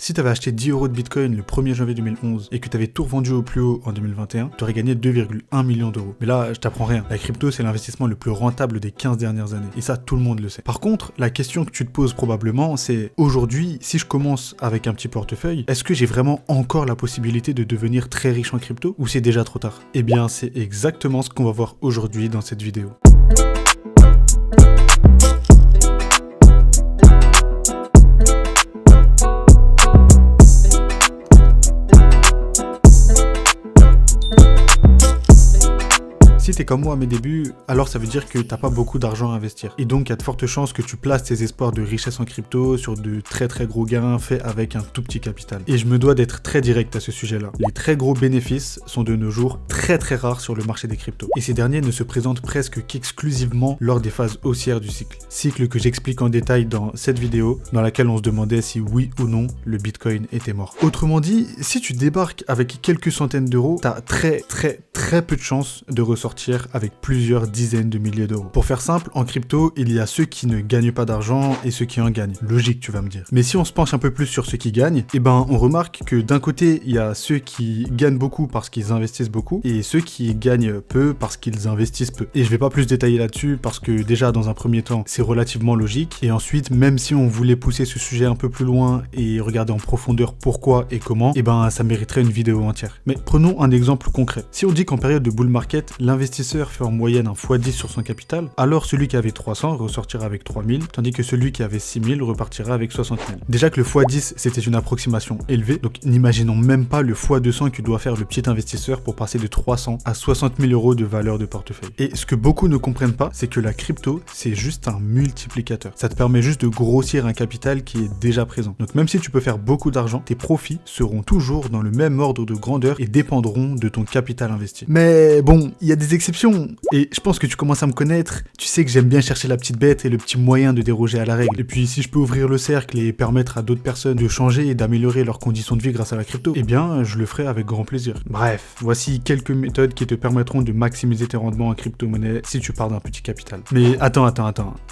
Si tu avais acheté 10 € de Bitcoin le 1er janvier 2011 et que tu avais tout revendu au plus haut en 2021, tu aurais gagné 2,1 millions d'euros. Mais là, je t'apprends rien. La crypto, c'est l'investissement le plus rentable des 15 dernières années. Et ça, tout le monde le sait. Par contre, la question que tu te poses probablement, c'est aujourd'hui, si je commence avec un petit portefeuille, est-ce que j'ai vraiment encore la possibilité de devenir très riche en crypto ou c'est déjà trop tard? Eh bien, c'est exactement ce qu'on va voir aujourd'hui dans cette vidéo. Si t'es comme moi à mes débuts, alors ça veut dire que t'as pas beaucoup d'argent à investir. Et donc il y a de fortes chances que tu places tes espoirs de richesse en crypto sur de très gros gains faits avec un tout petit capital. Et je me dois d'être très direct à ce sujet-là. Les très gros bénéfices sont de nos jours très rares sur le marché des cryptos. Et ces derniers ne se présentent presque qu'exclusivement lors des phases haussières du cycle. Cycle que j'explique en détail dans cette vidéo, dans laquelle on se demandait si oui ou non le Bitcoin était mort. Autrement dit, si tu débarques avec quelques centaines d'euros, t'as très peu de chances de ressortir avec plusieurs dizaines de milliers d'euros. Pour faire simple, en crypto, il y a ceux qui ne gagnent pas d'argent et ceux qui en gagnent. Logique, tu vas me dire. Mais si on se penche un peu plus sur ceux qui gagnent, eh ben, on remarque que d'un côté, il y a ceux qui gagnent beaucoup parce qu'ils investissent beaucoup et ceux qui gagnent peu parce qu'ils investissent peu. Et je vais pas plus détailler là-dessus parce que déjà, dans un premier temps, c'est relativement logique. Et ensuite, même si on voulait pousser ce sujet un peu plus loin et regarder en profondeur pourquoi et comment, eh ben, ça mériterait une vidéo entière. Mais prenons un exemple concret. Si on dit qu'en période de bull market, l'investisseur fait en moyenne un x10 sur son capital, alors celui qui avait 300 ressortira avec 3000, tandis que celui qui avait 6000 repartira avec 60 000. Déjà que le x10 c'était une approximation élevée, donc n'imaginons même pas le x200 que doit faire le petit investisseur pour passer de 300 à 60 000 euros de valeur de portefeuille. Et ce que beaucoup ne comprennent pas, c'est que la crypto c'est juste un multiplicateur. Ça te permet juste de grossir un capital qui est déjà présent. Donc même si tu peux faire beaucoup d'argent, tes profits seront toujours dans le même ordre de grandeur et dépendront de ton capital investi. Mais bon, il y a des exceptions, et je pense que tu commences à me connaître, tu sais que j'aime bien chercher la petite bête et le petit moyen de déroger à la règle. Et puis si je peux ouvrir le cercle et permettre à d'autres personnes de changer et d'améliorer leurs conditions de vie grâce à la crypto, eh bien je le ferai avec grand plaisir. Bref, voici quelques méthodes qui te permettront de maximiser tes rendements en crypto-monnaie si tu pars d'un petit capital. Mais attends.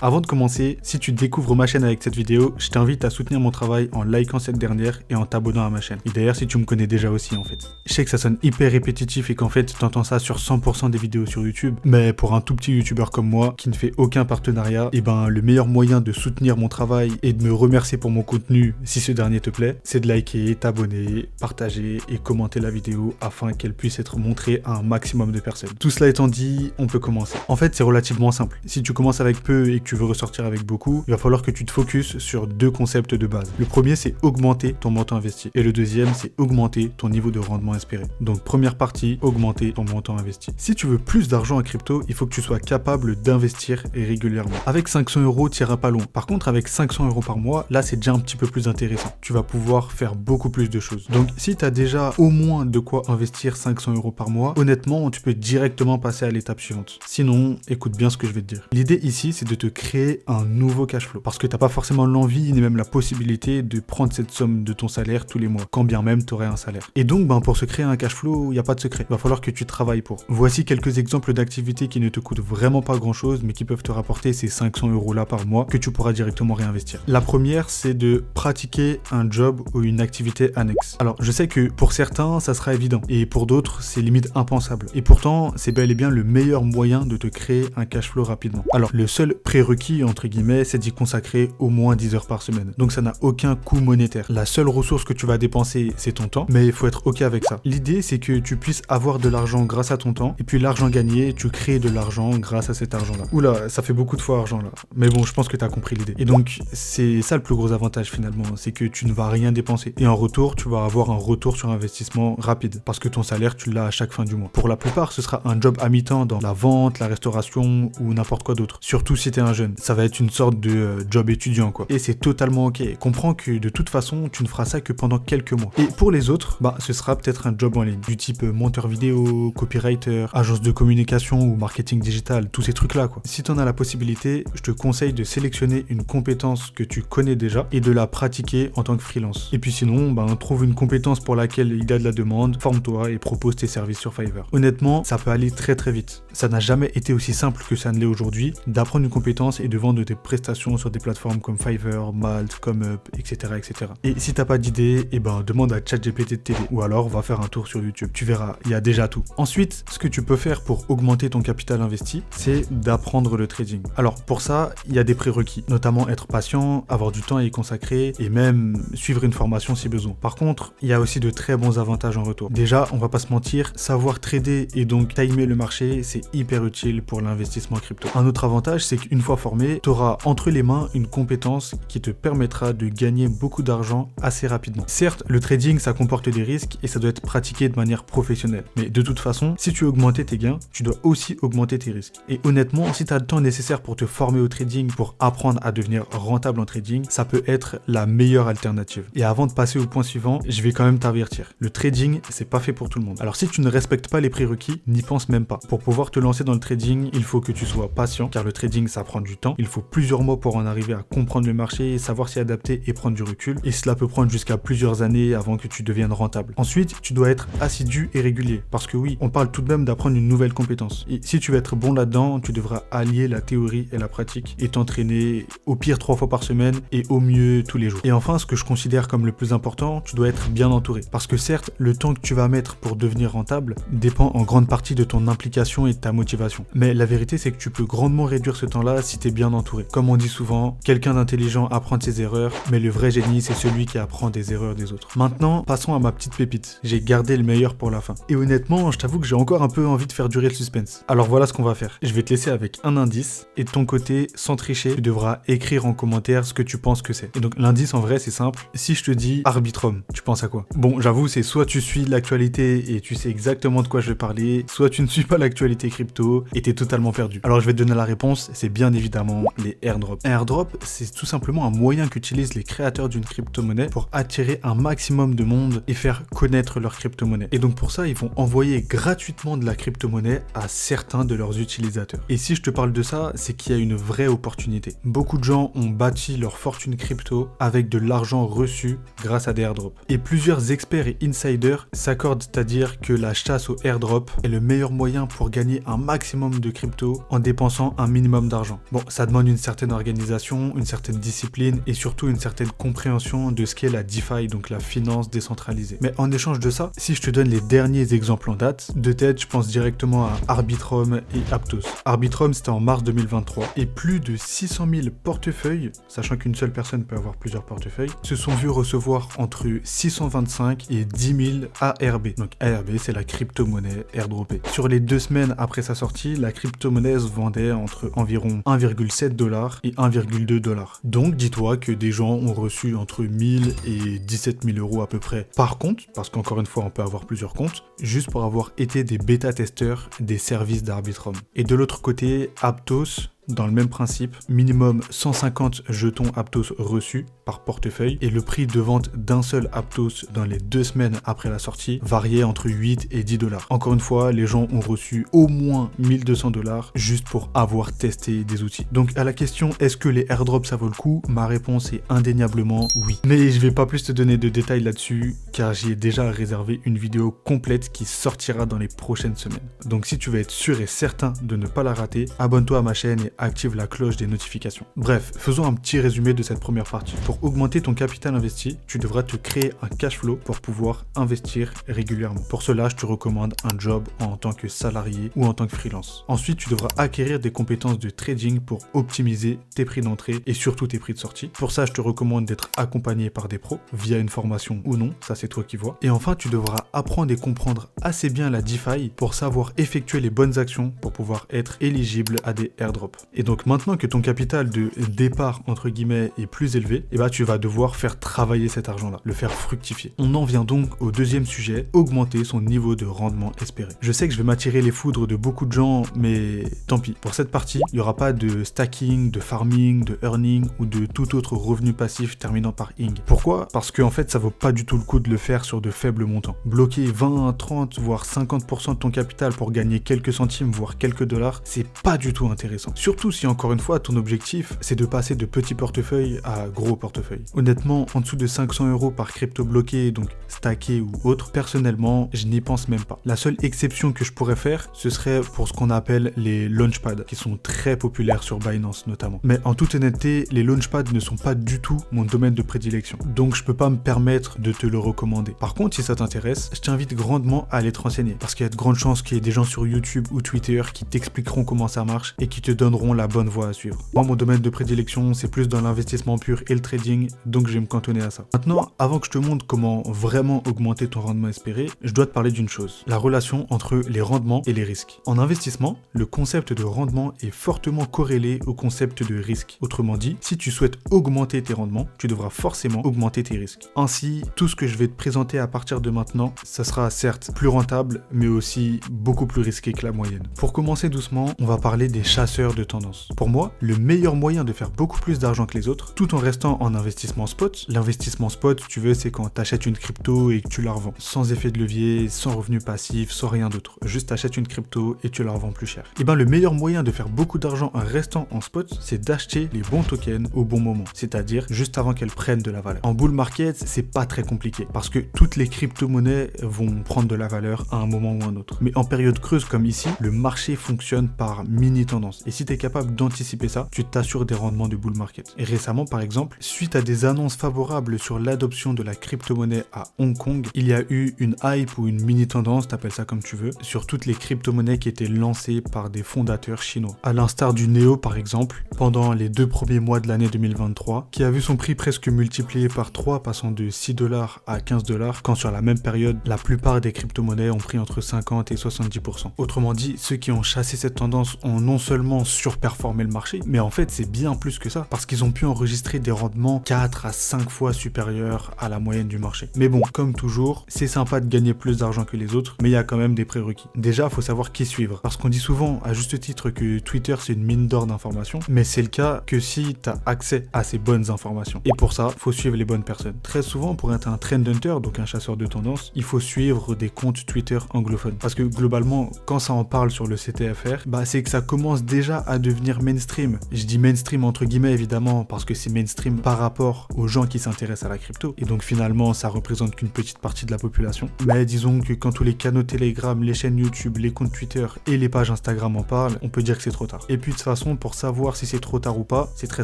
Avant de commencer, si tu découvres ma chaîne avec cette vidéo, je t'invite à soutenir mon travail en likant cette dernière et en t'abonnant à ma chaîne. Et d'ailleurs si tu me connais déjà aussi en fait. Je sais que ça sonne hyper répétitif et qu'en fait t'entends ça sur 100% des vidéos sur YouTube, mais pour un tout petit youtubeur comme moi qui ne fait aucun partenariat, et ben le meilleur moyen de soutenir mon travail et de me remercier pour mon contenu si ce dernier te plaît, c'est de liker, t'abonner, partager et commenter la vidéo afin qu'elle puisse être montrée à un maximum de personnes. Tout cela étant dit, on peut commencer. En fait c'est relativement simple. Si tu commences avec peu et que tu veux ressortir avec beaucoup, il va falloir que tu te focuses sur deux concepts de base. Le premier c'est augmenter ton montant investi et le deuxième c'est augmenter ton niveau de rendement espéré. Donc première partie, augmenter ton montant investi. Si tu veux plus d'argent en crypto, il faut que tu sois capable d'investir régulièrement. Avec 500 euros, tu iras pas loin. Par contre, avec 500 euros par mois, là, c'est déjà un petit peu plus intéressant. Tu vas pouvoir faire beaucoup plus de choses. Donc, si tu as déjà au moins de quoi investir 500 euros par mois, honnêtement, tu peux directement passer à l'étape suivante. Sinon, écoute bien ce que je vais te dire. L'idée ici, c'est de te créer un nouveau cash flow. Parce que t'as pas forcément l'envie, ni même la possibilité de prendre cette somme de ton salaire tous les mois, quand bien même tu aurais un salaire. Et donc, pour se créer un cash flow, il n'y a pas de secret. Il va falloir que tu travailles pour. Voici quelques exemples d'activités qui ne te coûtent vraiment pas grand chose mais qui peuvent te rapporter ces 500 euros là par mois que tu pourras directement réinvestir. La première, c'est de pratiquer un job ou une activité annexe. Alors je sais que pour certains ça sera évident et pour d'autres c'est limite impensable et pourtant c'est bel et bien le meilleur moyen de te créer un cash flow rapidement. Alors le seul prérequis entre guillemets c'est d'y consacrer au moins 10 heures par semaine, donc ça n'a aucun coût monétaire. La seule ressource que tu vas dépenser c'est ton temps, mais il faut être ok avec ça. L'idée c'est que tu puisses avoir de l'argent grâce à ton temps et puis l'argent gagné tu crées de l'argent grâce à cet argent là. Oula, ça fait beaucoup de fois argent là, mais bon je pense que tu as compris l'idée. Et donc c'est ça le plus gros avantage finalement, c'est que tu ne vas rien dépenser et en retour tu vas avoir un retour sur investissement rapide parce que ton salaire tu l'as à chaque fin du mois. Pour la plupart ce sera un job à mi-temps dans la vente, la restauration ou n'importe quoi d'autre, surtout si t'es un jeune. Ça va être une sorte de job étudiant quoi, et c'est totalement ok. Comprends que de toute façon tu ne feras ça que pendant quelques mois. Et pour les autres, ce sera peut-être un job en ligne du type monteur vidéo, copywriter, agence de communication ou marketing digital, tous ces trucs-là, quoi. Si tu en as la possibilité, je te conseille de sélectionner une compétence que tu connais déjà et de la pratiquer en tant que freelance. Et puis sinon, trouve une compétence pour laquelle il y a de la demande, forme-toi et propose tes services sur Fiverr. Honnêtement, ça peut aller très très vite. Ça n'a jamais été aussi simple que ça ne l'est aujourd'hui d'apprendre une compétence et de vendre tes prestations sur des plateformes comme Fiverr, Malt, ComeUp, etc., etc. Et si t'as pas d'idée, demande à ChatGPT de t'aider. Ou alors, va faire un tour sur YouTube. Tu verras, il y a déjà tout. Ensuite, ce que tu peux faire pour augmenter ton capital investi, c'est d'apprendre le trading. Alors, pour ça, il y a des prérequis, notamment être patient, avoir du temps à y consacrer et même suivre une formation si besoin. Par contre, il y a aussi de très bons avantages en retour. Déjà, on va pas se mentir, savoir trader et donc timer le marché, c'est hyper utile pour l'investissement crypto. Un autre avantage, c'est qu'une fois formé, tu auras entre les mains une compétence qui te permettra de gagner beaucoup d'argent assez rapidement. Certes, le trading, ça comporte des risques et ça doit être pratiqué de manière professionnelle. Mais de toute façon, si tu veux augmenter tes gains, tu dois aussi augmenter tes risques. Et honnêtement, si tu as le temps nécessaire pour te former au trading, pour apprendre à devenir rentable en trading, ça peut être la meilleure alternative. Et avant de passer au point suivant, je vais quand même t'avertir. Le trading, c'est pas fait pour tout le monde. Alors si tu ne respectes pas les prérequis, n'y pense même pas. Pour pouvoir te lancer dans le trading, il faut que tu sois patient, car le trading, ça prend du temps. Il faut plusieurs mois pour en arriver à comprendre le marché, savoir s'y adapter et prendre du recul. Et cela peut prendre jusqu'à plusieurs années avant que tu deviennes rentable. Ensuite, tu dois être assidu et régulier. Parce que oui, on parle tout de même d'apprendre une nouvelle compétence. Et si tu veux être bon là-dedans, tu devras allier la théorie et la pratique et t'entraîner au pire 3 fois par semaine et au mieux tous les jours. Et enfin, ce que je considère comme le plus important, tu dois être bien entouré. Parce que certes, le temps que tu vas mettre pour devenir rentable dépend en grande partie de ton implication et de ta motivation. Mais la vérité, c'est que tu peux grandement réduire ce temps-là si tu es bien entouré. Comme on dit souvent, quelqu'un d'intelligent apprend de ses erreurs, mais le vrai génie, c'est celui qui apprend des erreurs des autres. Maintenant, passons à ma petite pépite. J'ai gardé le meilleur pour la fin. Et honnêtement, je t'avoue que j'ai encore un peu envie de faire durer le suspense. Alors voilà ce qu'on va faire. Je vais te laisser avec un indice et de ton côté, sans tricher, tu devras écrire en commentaire ce que tu penses que c'est. Et donc l'indice en vrai, c'est simple. Si je te dis Arbitrum, tu penses à quoi? Bon, j'avoue, c'est soit tu suis l'actualité et tu sais exactement de quoi je vais parler, soit tu ne suis pas l'actualité crypto et t'es totalement perdu. Alors je vais te donner la réponse, c'est bien évidemment les airdrops. Un airdrop, c'est tout simplement un moyen qu'utilisent les créateurs d'une crypto-monnaie pour attirer un maximum de monde et faire connaître leur crypto-monnaie. Et donc pour ça, ils vont envoyer gratuitement de la crypto-monnaie à certains de leurs utilisateurs. Et si je te parle de ça, c'est qu'il y a une vraie opportunité. Beaucoup de gens ont bâti leur fortune crypto avec de l'argent reçu grâce à des airdrops. Et plusieurs experts et insiders s'accordent à dire que la chasse aux airdrops est le meilleur moyen pour gagner un maximum de crypto en dépensant un minimum d'argent. Bon, ça demande une certaine organisation, une certaine discipline et surtout une certaine compréhension de ce qu'est la DeFi, donc la finance décentralisée. Mais en échange de ça, si je te donne les derniers exemples en date, de tête, je pense directement à Arbitrum et Aptos. Arbitrum, c'était en mars 2023 et plus de 600 000 portefeuilles, sachant qu'une seule personne peut avoir plusieurs portefeuilles, se sont vus recevoir entre 625 et 10 000 ARB. Donc ARB, c'est la crypto-monnaie airdroppée. Sur les 2 semaines après sa sortie, la crypto-monnaie se vendait entre environ 1,7 $ et 1,2 $. Donc dis-toi que des gens ont reçu entre 1000 et 17 000 € à peu près par compte, parce qu'encore une fois, on peut avoir plusieurs comptes, juste pour avoir été des bêta-testeurs des services d'Arbitrum. Et de l'autre côté, Aptos, dans le même principe, minimum 150 jetons Aptos reçus par portefeuille et le prix de vente d'un seul Aptos dans les 2 semaines après la sortie variait entre 8 et 10 $. Encore une fois, les gens ont reçu au moins 1200 $ juste pour avoir testé des outils. Donc à la question est-ce que les airdrops ça vaut le coup, ma réponse est indéniablement oui. Mais je vais pas plus te donner de détails là-dessus car j'y ai déjà réservé une vidéo complète qui sortira dans les prochaines semaines. Donc si tu veux être sûr et certain de ne pas la rater, abonne-toi à ma chaîne et active la cloche des notifications. Bref, faisons un petit résumé de cette première partie. Pour augmenter ton capital investi, tu devras te créer un cash flow pour pouvoir investir régulièrement. Pour cela, je te recommande un job en tant que salarié ou en tant que freelance. Ensuite, tu devras acquérir des compétences de trading pour optimiser tes prix d'entrée et surtout tes prix de sortie. Pour ça, je te recommande d'être accompagné par des pros via une formation ou non, ça c'est toi qui vois. Et enfin, tu devras apprendre et comprendre assez bien la DeFi pour savoir effectuer les bonnes actions pour pouvoir être éligible à des airdrops. Et donc maintenant que ton capital de départ, entre guillemets, est plus élevé, et bah tu vas devoir faire travailler cet argent-là, le faire fructifier. On en vient donc au deuxième sujet, augmenter son niveau de rendement espéré. Je sais que je vais m'attirer les foudres de beaucoup de gens, mais tant pis. Pour cette partie, il n'y aura pas de stacking, de farming, de earning ou de tout autre revenu passif terminant par ing. Pourquoi ? Parce qu'en fait, ça vaut pas du tout le coup de le faire sur de faibles montants. Bloquer 20, 30, voire 50% de ton capital pour gagner quelques centimes, voire quelques dollars, c'est pas du tout intéressant. Surtout si, encore une fois, ton objectif, c'est de passer de petits portefeuilles à gros portefeuilles. Honnêtement, en dessous de 500 € par crypto bloqué, donc stacké ou autre, personnellement, je n'y pense même pas. La seule exception que je pourrais faire, ce serait pour ce qu'on appelle les launchpads, qui sont très populaires sur Binance notamment. Mais en toute honnêteté, les launchpads ne sont pas du tout mon domaine de prédilection. Donc je peux pas me permettre de te le recommander. Par contre, si ça t'intéresse, je t'invite grandement à aller te renseigner. Parce qu'il y a de grandes chances qu'il y ait des gens sur YouTube ou Twitter qui t'expliqueront comment ça marche et qui te donneront la bonne voie à suivre. Moi, mon domaine de prédilection, c'est plus dans l'investissement pur et le trading, donc je vais me cantonner à ça. Maintenant, avant que je te montre comment vraiment augmenter ton rendement espéré, je dois te parler d'une chose, la relation entre les rendements et les risques. En investissement, le concept de rendement est fortement corrélé au concept de risque. Autrement dit, si tu souhaites augmenter tes rendements, tu devras forcément augmenter tes risques. Ainsi, tout ce que je vais te présenter à partir de maintenant, ça sera certes plus rentable, mais aussi beaucoup plus risqué que la moyenne. Pour commencer doucement, on va parler des chasseurs de tendance. Pour moi, le meilleur moyen de faire beaucoup plus d'argent que les autres, tout en restant en investissement spot. L'investissement spot, tu veux, c'est quand tu achètes une crypto et que tu la revends. Sans effet de levier, sans revenu passif, sans rien d'autre. Juste achètes une crypto et tu la revends plus cher. Et bien le meilleur moyen de faire beaucoup d'argent en restant en spot, c'est d'acheter les bons tokens au bon moment. C'est-à-dire juste avant qu'elles prennent de la valeur. En bull market, c'est pas très compliqué parce que toutes les crypto-monnaies vont prendre de la valeur à un moment ou un autre. Mais en période creuse comme ici, le marché fonctionne par mini-tendance. Et si tu es capable d'anticiper ça, tu t'assures des rendements du bull market. Et récemment, par exemple, suite à des annonces favorables sur l'adoption de la crypto-monnaie à Hong Kong, il y a eu une hype ou une mini-tendance, t'appelles ça comme tu veux, sur toutes les crypto-monnaies qui étaient lancées par des fondateurs chinois. À l'instar du Neo, par exemple, pendant les 2 premiers mois de l'année 2023, qui a vu son prix presque multiplié par 3, passant de 6 $ à 15 $, quand sur la même période, la plupart des crypto-monnaies ont pris entre 50 et 70%. Autrement dit, ceux qui ont chassé cette tendance ont non seulement surperformé le marché, mais en fait c'est bien plus que ça, parce qu'ils ont pu enregistrer des rendements 4 à 5 fois supérieurs à la moyenne du marché. Mais bon, comme toujours, c'est sympa de gagner plus d'argent que les autres, mais il y a quand même des prérequis. Déjà, il faut savoir qui suivre, parce qu'on dit souvent, à juste titre, que Twitter c'est une mine d'or d'informations, mais c'est le cas que si tu as accès à ces bonnes informations. Et pour ça, faut suivre les bonnes personnes. Très souvent, pour être un trend hunter, donc un chasseur de tendance, il faut suivre des comptes Twitter anglophones. Parce que globalement, quand ça en parle sur le CTFR, bah c'est que ça commence déjà à devenir mainstream. Je dis mainstream entre guillemets évidemment, parce que c'est mainstream par rapport aux gens qui s'intéressent à la crypto. Et donc finalement, ça représente qu'une petite partie de la population. Mais disons que quand tous les canaux Telegram, les chaînes YouTube, les comptes Twitter et les pages Instagram en parlent, on peut dire que c'est trop tard. Et puis de toute façon, pour savoir si c'est trop tard ou pas, c'est très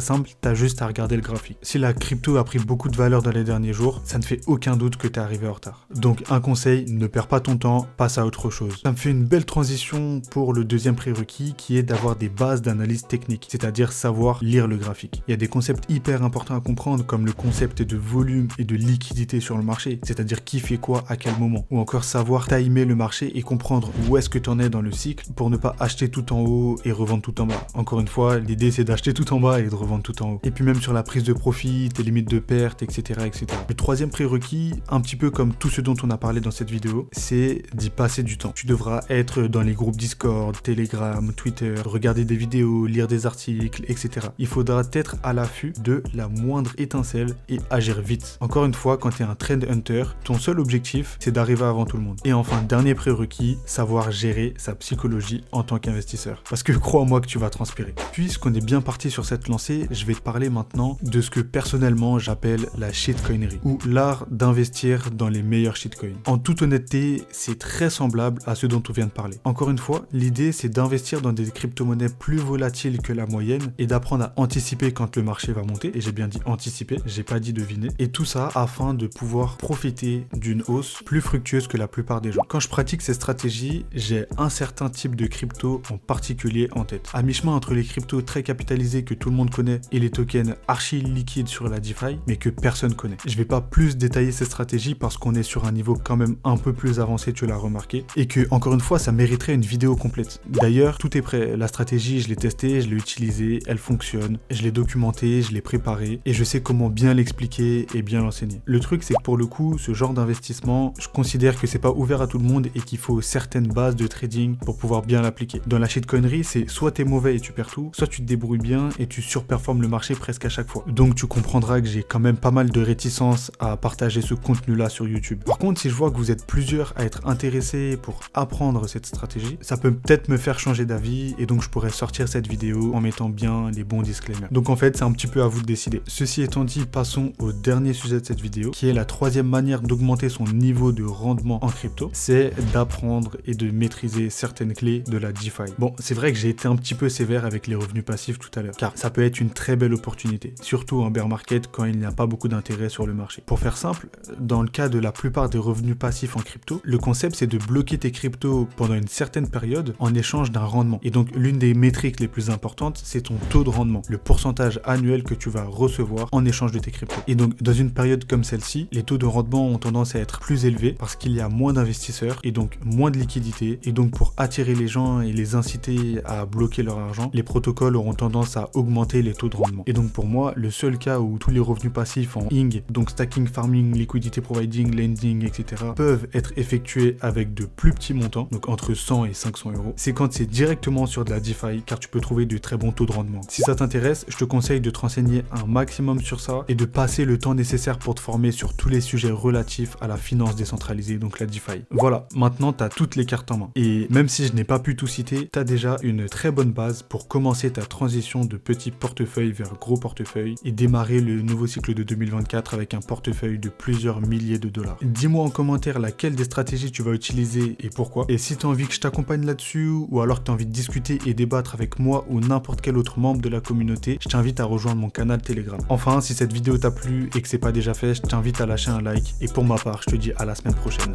simple, t'as juste à regarder le graphique. Si la crypto a pris beaucoup de valeur dans les derniers jours, ça ne fait aucun doute que t'es arrivé en retard. Donc un conseil, ne perds pas ton temps, passe à autre chose. Ça me fait une belle transition pour le deuxième prérequis qui est d'avoir des bases d'analyse technique, c'est-à-dire savoir lire le graphique. Il y a des concepts hyper importants à comprendre comme le concept de volume et de liquidité sur le marché, c'est-à-dire qui fait quoi à quel moment, ou encore savoir timer le marché et comprendre où est-ce que tu en es dans le cycle pour ne pas acheter tout en haut et revendre tout en bas. Encore une fois, l'idée c'est d'acheter tout en bas et de revendre tout en haut. Et puis même sur la prise de profit, tes limites de perte, etc., etc. Le troisième prérequis, un petit peu comme tout ce dont on a parlé dans cette vidéo, c'est d'y passer du temps. Tu devras être dans les groupes Discord, Telegram, Twitter, regarder des vidéos, lire des articles, etc. Il faudra être à l'affût de la moindre étincelle et agir vite. Encore une fois, quand tu es un trend hunter, ton seul objectif, c'est d'arriver avant tout le monde. Et enfin, dernier prérequis, savoir gérer sa psychologie en tant qu'investisseur. Parce que crois-moi que tu vas transpirer. Puisqu'on est bien parti sur cette lancée, je vais te parler maintenant de ce que personnellement j'appelle la shitcoinerie, ou l'art d'investir dans les meilleurs shitcoins. En toute honnêteté, c'est très semblable à ce dont on vient de parler. Encore une fois, l'idée c'est d'investir dans des crypto-monnaies plus volatiles que la moyenne et d'apprendre à anticiper quand le marché va monter, et j'ai bien dit anticiper, j'ai pas dit deviner, et tout ça afin de pouvoir profiter d'une hausse plus fructueuse que la plupart des gens. Quand je pratique ces stratégies, j'ai un certain type de crypto en particulier en tête. À mi-chemin entre les cryptos très capitalisés que tout le monde connaît et les tokens archi liquides sur la DeFi, mais que personne connaît. Je vais pas plus détailler ces stratégies parce qu'on est sur un niveau quand même un peu plus avancé, tu l'as remarqué, et que encore une fois ça mériterait une vidéo complète. D'ailleurs, tout est prêt, la stratégie je l'ai testé, je l'ai utilisé, elle fonctionne, je l'ai documenté, je l'ai préparé et je sais comment bien l'expliquer et bien l'enseigner. Le truc, c'est que pour le coup, ce genre d'investissement, je considère que c'est pas ouvert à tout le monde et qu'il faut certaines bases de trading pour pouvoir bien l'appliquer. Dans la shitcoinerie, c'est soit t'es mauvais et tu perds tout, soit tu te débrouilles bien et tu surperformes le marché presque à chaque fois. Donc tu comprendras que j'ai quand même pas mal de réticence à partager ce contenu-là sur YouTube. Par contre, si je vois que vous êtes plusieurs à être intéressés pour apprendre cette stratégie, ça peut peut-être me faire changer d'avis et donc je pourrais sortir cette vidéo en mettant bien les bons disclaimers. Donc en fait, c'est un petit peu à vous de décider. Ceci étant dit, passons au dernier sujet de cette vidéo, qui est la troisième manière d'augmenter son niveau de rendement en crypto, c'est d'apprendre et de maîtriser certaines clés de la DeFi. Bon, c'est vrai que j'ai été un petit peu sévère avec les revenus passifs tout à l'heure, car ça peut être une très belle opportunité, surtout en bear market quand il n'y a pas beaucoup d'intérêt sur le marché. Pour faire simple, dans le cas de la plupart des revenus passifs en crypto, le concept c'est de bloquer tes cryptos pendant une certaine période en échange d'un rendement. Et donc l'une des métriques les plus importantes, c'est ton taux de rendement, le pourcentage annuel que tu vas recevoir en échange de tes cryptos. Et donc dans une période comme celle-ci, les taux de rendement ont tendance à être plus élevés parce qu'il y a moins d'investisseurs et donc moins de liquidités. Et donc pour attirer les gens et les inciter à bloquer leur argent, les protocoles auront tendance à augmenter les taux de rendement. Et donc pour moi, le seul cas où tous les revenus passifs en ING, donc stacking, farming, liquidity providing, lending, etc., peuvent être effectués avec de plus petits montants, donc entre 100 et 500 euros, c'est quand c'est directement sur de la DeFi, car tu peux trouver de très bons taux de rendement. Si ça t'intéresse, je te conseille de te renseigner un maximum sur ça et de passer le temps nécessaire pour te former sur tous les sujets relatifs à la finance décentralisée, donc la DeFi. Voilà, maintenant tu as toutes les cartes en main. Et même si je n'ai pas pu tout citer, tu as déjà une très bonne base pour commencer ta transition de petit portefeuille vers gros portefeuille et démarrer le nouveau cycle de 2024 avec un portefeuille de plusieurs milliers de dollars. Dis-moi en commentaire laquelle des stratégies tu vas utiliser et pourquoi. Et si tu as envie que je t'accompagne là-dessus ou alors que tu as envie de discuter et débattre avec moi ou n'importe quel autre membre de la communauté, je t'invite à rejoindre mon canal Telegram. Enfin, si cette vidéo t'a plu et que c'est pas déjà fait, je t'invite à lâcher un like. Et pour ma part, je te dis à la semaine prochaine.